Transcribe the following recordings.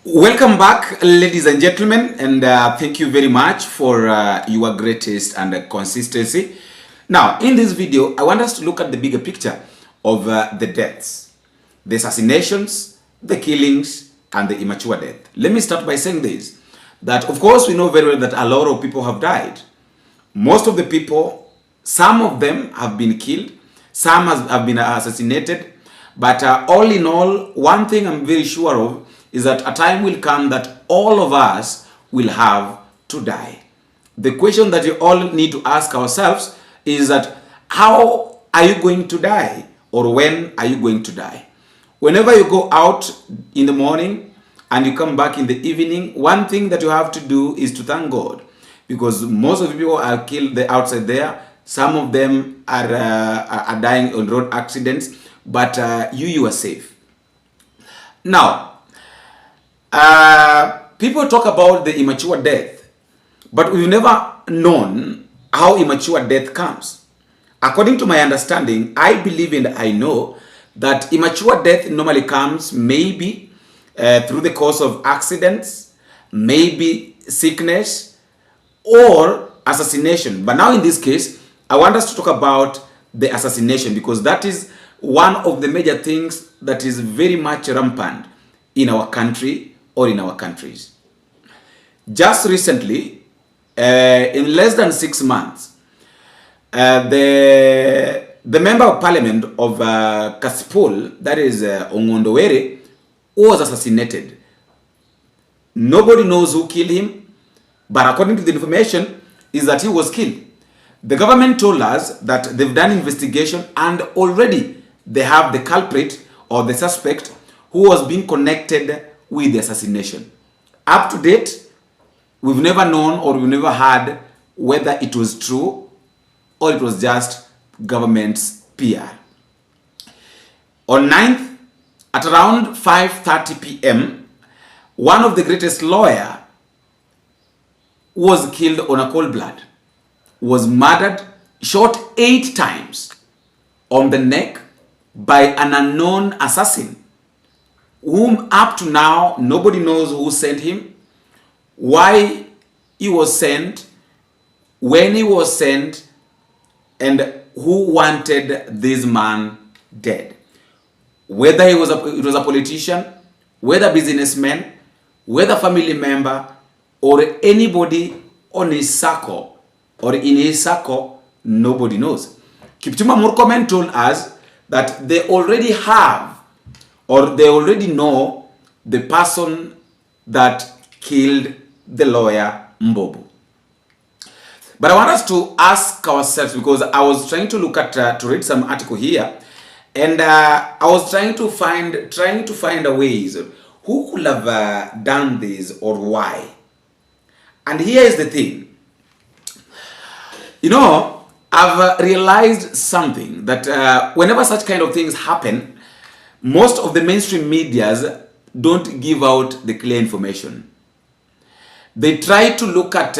Welcome back, ladies and gentlemen, and thank you very much for your greatest and consistency. Now, in this video, I want us to look at the bigger picture of the deaths, the assassinations, the killings, and the immature death. Let me start by saying this, that of course we know very well that a lot of people have died. Most of the people, some of them have been killed, some have been assassinated, but all in all, one thing I'm very sure of is that a time will come that all of us will have to die. The question that you all need to ask ourselves is that how are you going to die, or when are you going to die? Whenever you go out in the morning and you come back in the evening, one thing that you have to do is to thank God, because most of the people are killed outside there. Some of them are dying on road accidents, but you are safe. Now, people talk about the immature death, but we've never known how immature death comes. According to my understanding, I believe and I know that immature death normally comes maybe through the cause of accidents, maybe sickness, or assassination. But now in this case, I want us to talk about the assassination, because that is one of the major things that is very much rampant in our country or in our countries. Just recently, in less than 6 months, the member of parliament of Kasipul, that is Ongondowere, was assassinated. Nobody knows who killed him, but according to the information is that he was killed. The government told us that they've done investigation and already they have the culprit or the suspect who was being connected with the assassination. Up to date, we've never known or we've never heard whether it was true or it was just government's PR. On 9th, at around 5:30 p.m., one of the greatest lawyer was killed on a cold blood, was murdered, shot 8 times on the neck by an unknown assassin, whom up to now nobody knows who sent him, why he was sent, when he was sent, and who wanted this man dead. Whether it was a politician, whether businessman, whether family member, or anybody on his circle or in his circle, nobody knows. Kipchumba Murkomen told us that they already have, or they already know, the person that killed the lawyer Mobu. But I want us to ask ourselves, because I was trying to look at, to read some article here, and I was trying to find a ways who could have done this or why. And here is the thing. You know, I've realized something, that whenever such kind of things happen, most of the mainstream medias don't give out the clear information. They try to look at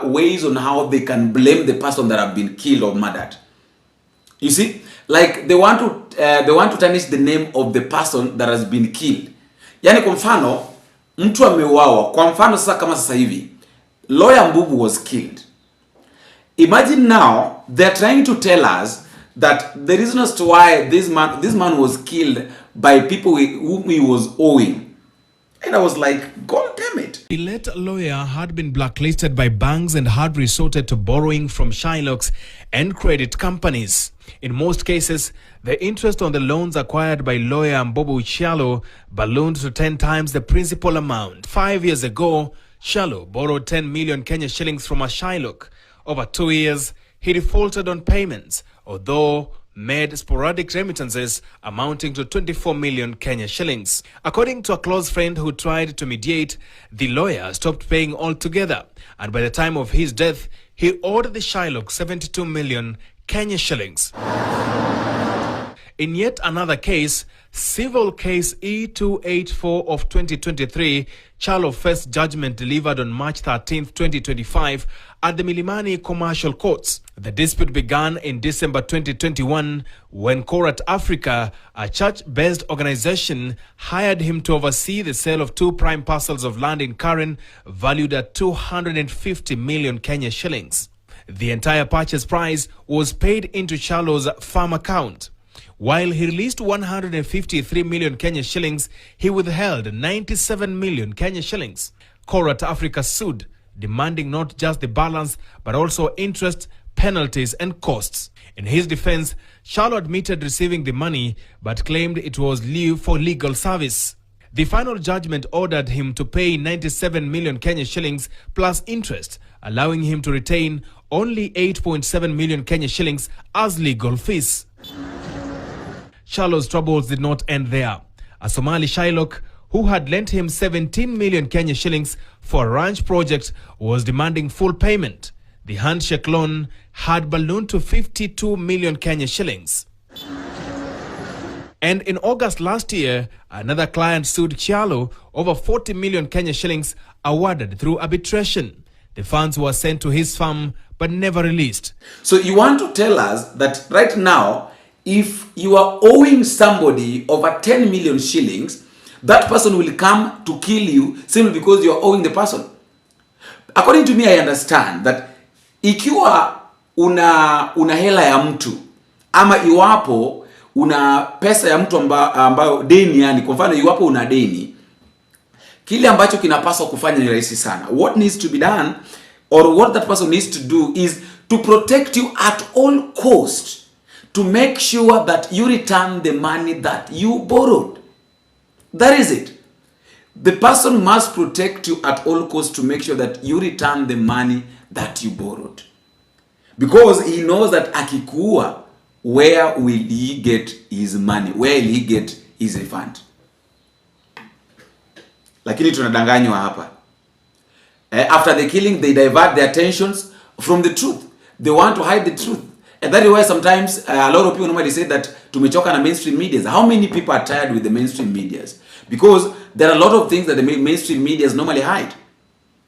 ways on how they can blame the person that have been killed or murdered. You see, like they want to tarnish the name of the person that has been killed. Yani kwa mfano, mtu ameuawa. Kwa mfano sasa, kama sasa hivi lawyer Mobu was killed. Imagine now they're trying to tell us that the reason as to why this man was killed by people whom he was owing. And I was like, God damn it. The late lawyer had been blacklisted by banks and had resorted to borrowing from Shylocks and credit companies. In most cases, the interest on the loans acquired by lawyer MBOBU'S ballooned to 10 times the principal amount. 5 years ago, Shalo borrowed 10 million Kenya shillings from a Shylock. Over 2 years, he defaulted on payments, although made sporadic remittances amounting to 24 million Kenya shillings. According to a close friend who tried to mediate, the lawyer stopped paying altogether, and by the time of his death, he owed the Shylock 72 million Kenya shillings. In yet another case, civil case E284 of 2023, Chalo faced judgment delivered on March 13, 2025 at the Milimani Commercial Courts. The dispute began in December 2021 when Korat Africa, a church-based organization, hired him to oversee the sale of 2 prime parcels of land in Karen valued at 250 million Kenya shillings. The entire purchase price was paid into Chalo's farm account. While he released 153 million Kenya shillings, he withheld 97 million Kenya shillings. Korat Africa sued, demanding not just the balance but also interest, penalties and costs. In his defense, Chalo admitted receiving the money but claimed it was lieu for legal service. The final judgment ordered him to pay 97 million Kenya shillings plus interest, allowing him to retain only 8.7 million Kenya shillings as legal fees. Chalo's troubles did not end there. A Somali Shylock who had lent him 17 million Kenya shillings for a ranch project was demanding full payment. The handshake loan had ballooned to 52 million Kenya shillings. And in August last year, another client sued Chalo over 40 million Kenya shillings awarded through arbitration. The funds were sent to his farm but never released. So you want to tell us that right now, if you are owing somebody over 10 million shillings, that person will come to kill you simply because you are owing the person. According to me, I understand that ikiwa una hela ya mtu ama iwapo una pesa ya mtu ambayo deni, yani kwa mfano iwapo una deni, kile ambacho kinapaswa kufanya ni rahisi sana. What needs to be done or what that person needs to do is to protect you at all costs, to make sure that you return the money that you borrowed. That is it. The person must protect you at all costs to make sure that you return the money that you borrowed. Because he knows that akikuua, where will he get his money? Where will he get his refund? Lakini tunadanganywa hapa. After the killing, they divert their attentions from the truth. They want to hide the truth. And that is why sometimes a lot of people normally say that tumechoka na mainstream medias. How many people are tired with the mainstream medias? Because there are a lot of things that the mainstream medias normally hide.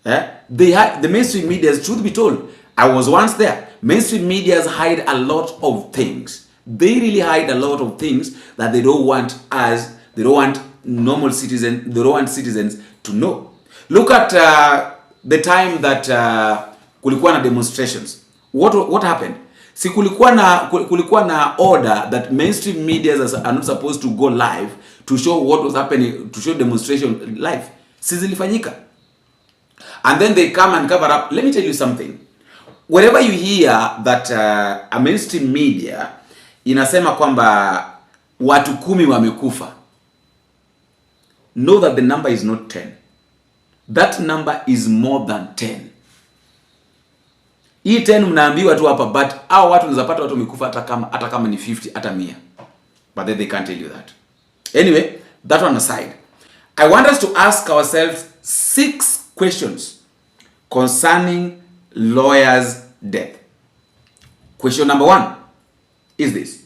They hide the mainstream medias, truth be told. I was once there. Mainstream medias hide a lot of things. They really hide a lot of things that they don't want us, they don't want normal citizens, they don't want citizens to know. Look at the time that kulikuwa na demonstrations. What happened? Si kulikuwa na order that mainstream media are not supposed to go live to show what was happening, to show demonstration live. Si zilifanyika. And then they come and cover up. Let me tell you something. Wherever you hear that a mainstream media inasema kwamba watu 10 wamekufa, know that the number is not 10. That number is more than 10. Hii 10 mnaambiwa tu hapa, but hao watu unazapata watu wamekufa hata kama ni 50 hata 100. But they can't tell you that. Anyway, that one aside, I want us to ask ourselves 6 questions concerning lawyer's death. Question number 1 is this: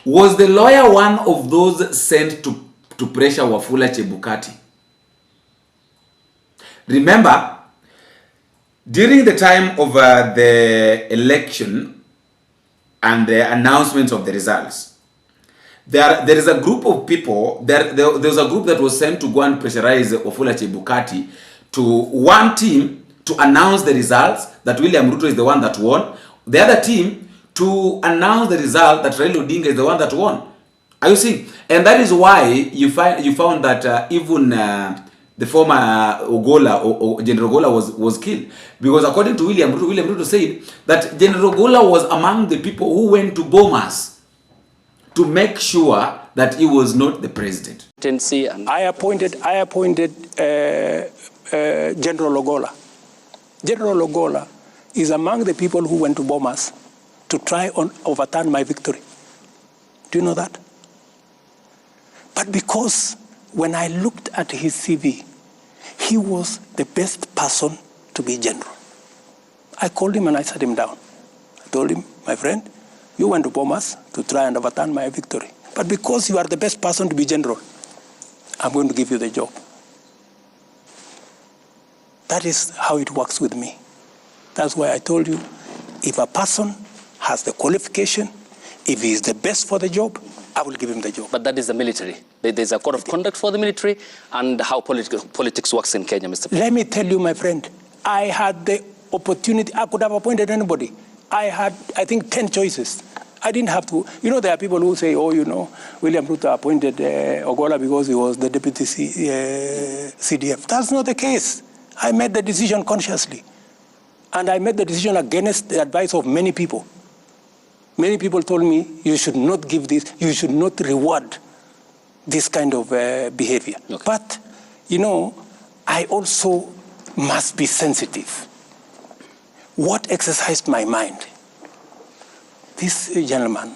was the lawyer one of those sent to pressure Wafula Chebukati? Remember, during the time of the election and the announcements of the results, there is a group of people, there was a group that was sent to go and pressurize Wafula Chebukati to one team to announce the results that William Ruto is the one that won. The other team to announce the result that Raila Odinga is the one that won. Are you seeing? And that is why you found that even the former Ogola or General Ogola was killed, because according to William Ruto said that General Ogola was among the people who went to Bomas to make sure that he was not the president. I appointed General Ogola. General Ogola is among the people who went to Bomas to try and overturn my victory. Do you know that? But because when I looked at his CV, he was the best person to be general. I called him and I sat him down. I told him, my friend, you went to Bomas to try and overturn my victory. But because you are the best person to be general, I'm going to give you the job. That is how it works with me. That's why I told you, if a person has the qualification, if he is the best for the job, I will give him the job. But that is the military. There's a code of conduct for the military and how politics works in Kenya, Mr. President. Let me tell you, my friend, I had the opportunity. I could have appointed anybody. I had, I think, 10 choices. I didn't have to. You know, there are people who say, oh, you know, William Ruto appointed Ogola because he was the deputy CDF. That's not the case. I made the decision consciously. And I made the decision against the advice of many people. Many people told me, you should not give this, you should not reward this kind of behavior. Okay. But, you know, I also must be sensitive. What exercised my mind? This gentleman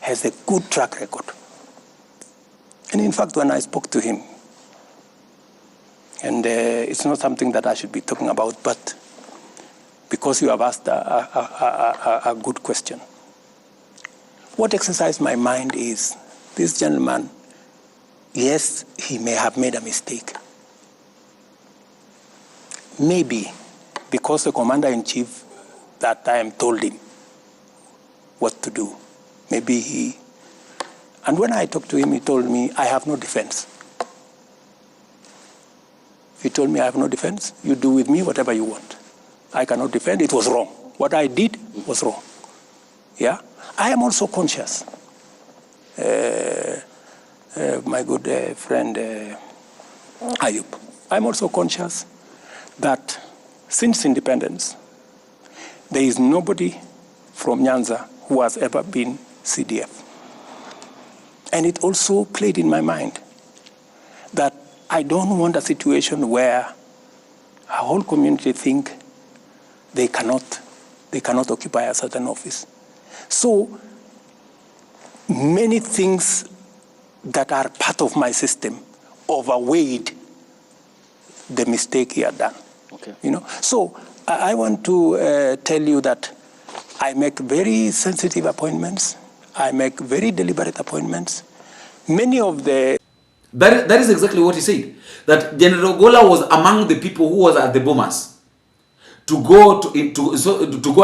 has a good track record. And in fact, when I spoke to him, and it's not something that I should be talking about, but because you have asked a good question. What exercised my mind is this gentleman, yes, he may have made a mistake. Maybe because the commander-in-chief that time told him what to do. Maybe he... And when I talked to him, he told me, I have no defense. He told me, I have no defense. You do with me whatever you want. I cannot defend. It was wrong. What I did was wrong. Yeah? I am also conscious. My good friend Ayub, I'm also conscious that since independence, there is nobody from Nyanza who has ever been CDF. And it also played in my mind that I don't want a situation where a whole community think they cannot occupy a certain office. So many things that are part of my system overweighed the mistake he had done. Okay. You know, so I want to tell you that I make very sensitive appointments. I make very deliberate appointments. Many of the... That is exactly what he said. That General Gola was among the people who was at the Bomas to go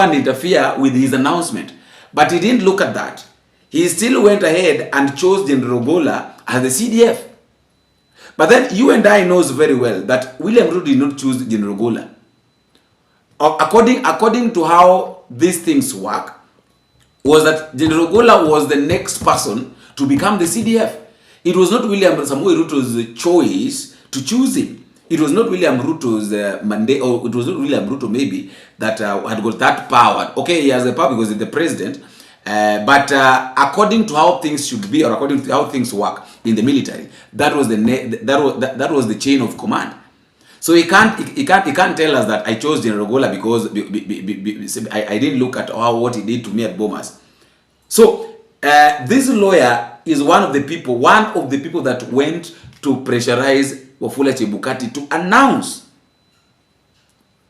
and interfere with his announcement. But he didn't look at that. He still went ahead and chose General Gola as the CDF. But then you and I knows very well that William Ruto did not choose General Gola. According to how these things work, was that General Gola was the next person to become the CDF. It was not William Samoei Ruto's choice to choose him. It was not William Ruto's mandate, or it was not William Ruto maybe that had got that power. Okay, he has the power because he's the president. But according to how things should be, or according to how things work in the military, that was the chain of command. So he can't tell us that I chose General Gola because I didn't look at what he did to me at Bomas. So this lawyer is one of the people that went to pressurize Wafula Chebukati to announce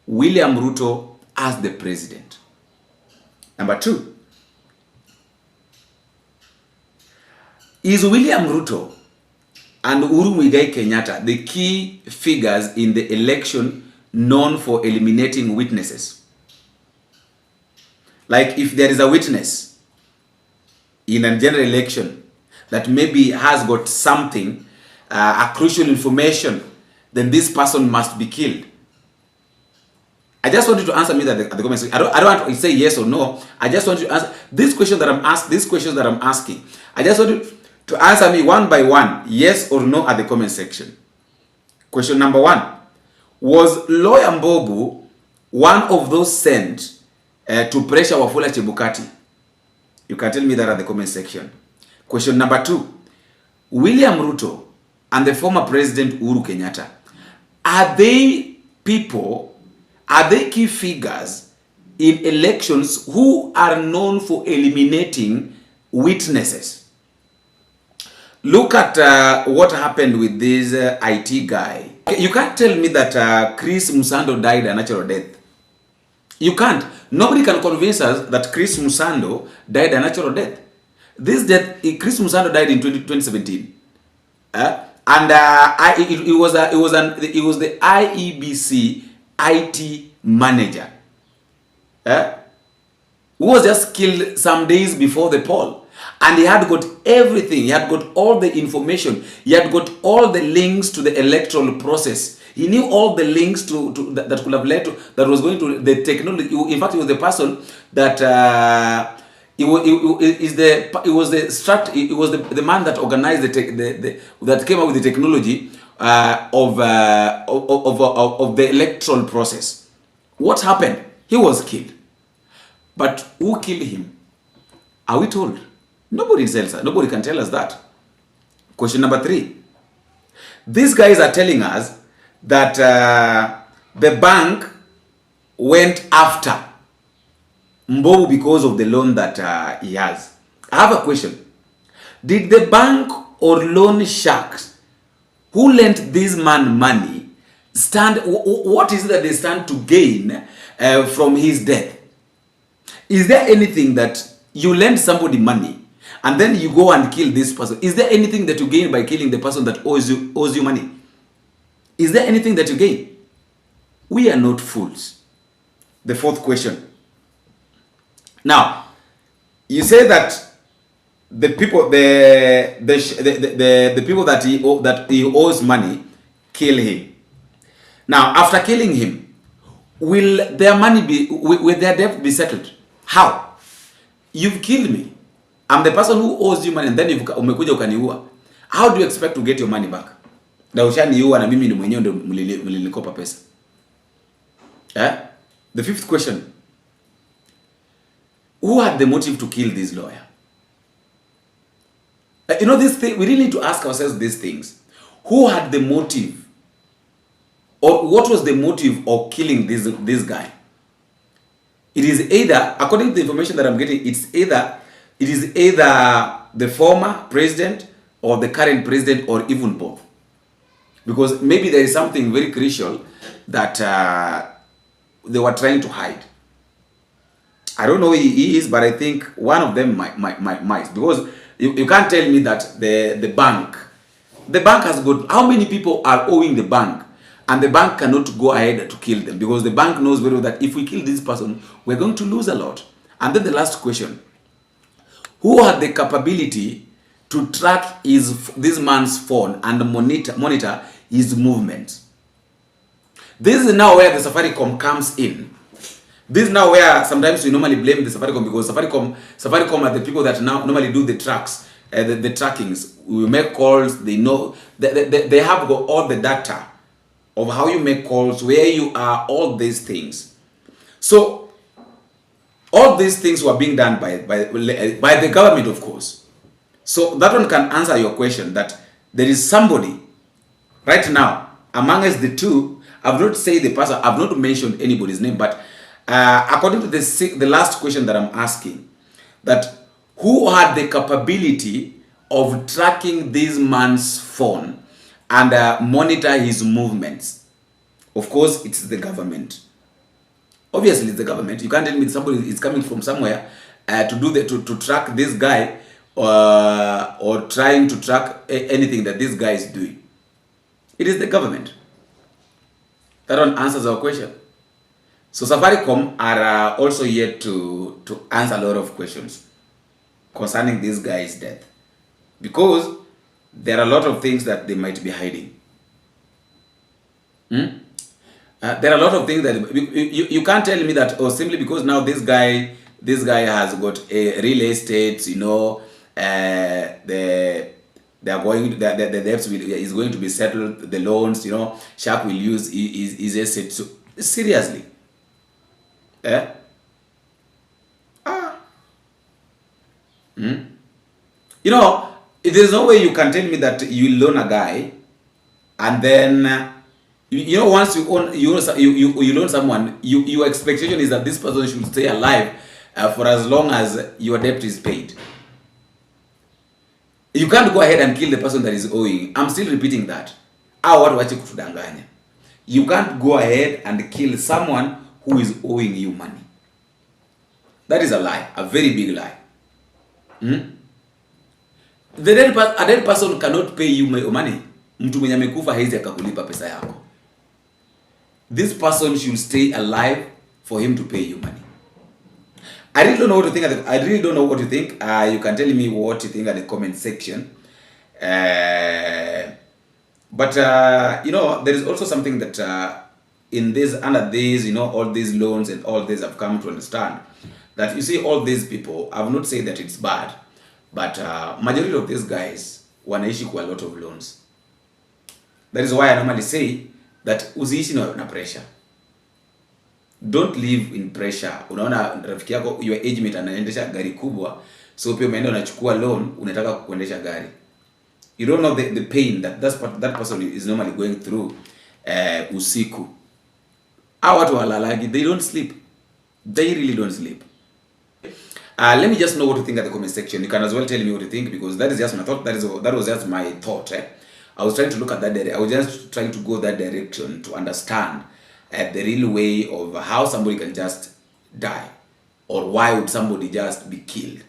William Ruto as the president. Number two, is William Ruto and Uhuru Muigai Kenyatta the key figures in the election known for eliminating witnesses? Like if there is a witness in a general election that maybe has got something, a crucial information, then this person must be killed. I just want you to answer me that at the comments. I don't want to say yes or no. I just want you to answer these questions that I'm asking. I just want you to answer me one by one, yes or no, at the comment section. Question number one: was Lawyer Mobu one of those sent to pressure Wafula Chebukati? You can tell me that at the comment section. Question number two: William Ruto and the former President Uhuru Kenyatta, are they key figures in elections who are known for eliminating witnesses? Look at what happened with this IT guy. You can't tell me that Chris Musando died a natural death. You can't. Nobody can convince us that Chris Musando died a natural death. This death, Chris Musando died in 2017. And it was the IEBC IT manager who was just killed some days before the poll, and he had got everything. He had got all the information. He had got all the links to the electoral process. He knew all the links that could have led to, that was going to the technology. In fact, he was the person that it was the man that organized that came up with the technology of the electoral process. What happened? He was killed. But who killed him? Are we told? Nobody tells us. Nobody can tell us that. Question number 3. These guys are telling us that the bank went after Mobu because of the loan that he has. I have a question. Did the bank or loan sharks who lent this man money stand? What is it that they stand to gain from his death? Is there anything that you lend somebody money and then you go and kill this person? Is there anything that you gain by killing the person that owes you money? Is there anything that you gain? We are not fools. The 4th question. Now, you say that the people that he owes money kill him. Now, after killing him, will their money will their debt be settled? How? You've killed me. I'm the person who owes you money, and then umekuja ukaniua. How do you expect to get your money back? Na ushaniua na mimi ni mwenyewe ndo mlilikopa pesa. The 5th question. Who had the motive to kill this lawyer? You know, this thing, we really need to ask ourselves these things. Who had the motive? Or what was the motive of killing this guy? It is either, according to the information that I'm getting, it is either the former president or the current president, or even both. Because maybe there is something very crucial that they were trying to hide. I don't know who he is, but I think one of them might. Because you can't tell me that the bank has got, how many people are owing the bank, and the bank cannot go ahead to kill them, because the bank knows very well that if we kill this person, we're going to lose a lot. And then the last question. Who had the capability to track this man's phone and monitor his movements? This is now where the Safaricom comes in. This is now where sometimes we normally blame the Safaricom, because Safaricom are the people that now normally do the tracks, the trackings. We make calls, they know, they have got all the data of how you make calls, where you are, all these things. So all these things were being done by the government, of course. So that one can answer your question, that there is somebody right now among us, the two. I've not said the person, I've not mentioned anybody's name, but according to the last question that I'm asking, that who had the capability of tracking this man's phone and monitor his movements? Of course, it's the government. Obviously, it's the government. You can't tell me somebody is coming from somewhere to track this guy or trying to track anything that this guy is doing. It is the government. That one answers our question. So Safaricom are also yet to answer a lot of questions concerning this guy's death, because there are a lot of things that they might be hiding. There are a lot of things that you can't tell me that, oh, simply because now this guy has got a real estate, you know, the debts is going to be settled, the loans, you know, Shark will use his estate. So seriously, you know, there's no way you can tell me that you loan a guy and then you know, once you loan someone, your expectation is that this person should stay alive for as long as your debt is paid. You can't go ahead and kill the person that is owing. I'm still repeating that. You can't go ahead and kill someone who is owing you money. That is a lie, a very big lie. A dead person cannot pay you money. Mtu mwenye amekufa haizi akakulipa pesa yako. This person should stay alive for him to pay you money. I really don't know what to think. I really don't know what you think. You can tell me what you think at the comment section. But you know, there is also something that under this, you know, all these loans and all this, I've come to understand that you see all these people. I've not said that it's bad, but majority of these guys wanaishi kwa a lot of loans. That is why I normally say that usiishi na pressure. Don't live in pressure. Unaona rafiki yako, your age mate anaendesha gari kubwa, so pia umeenda unachukua loan, unataka kuendesha gari. You don't know the pain that that person is normally going through usiku. Hao watu walalagi, they don't sleep. They really don't sleep. Let me just know what you think at the comment section. You can as well tell me what you think, because that is just my thought. That was just my thought. I was trying to look at that direction. I was just trying to go that direction to understand the real way of how somebody can just die, or why would somebody just be killed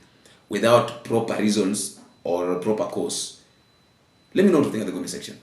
without proper reasons or a proper cause. Let me know what you think in the comment section.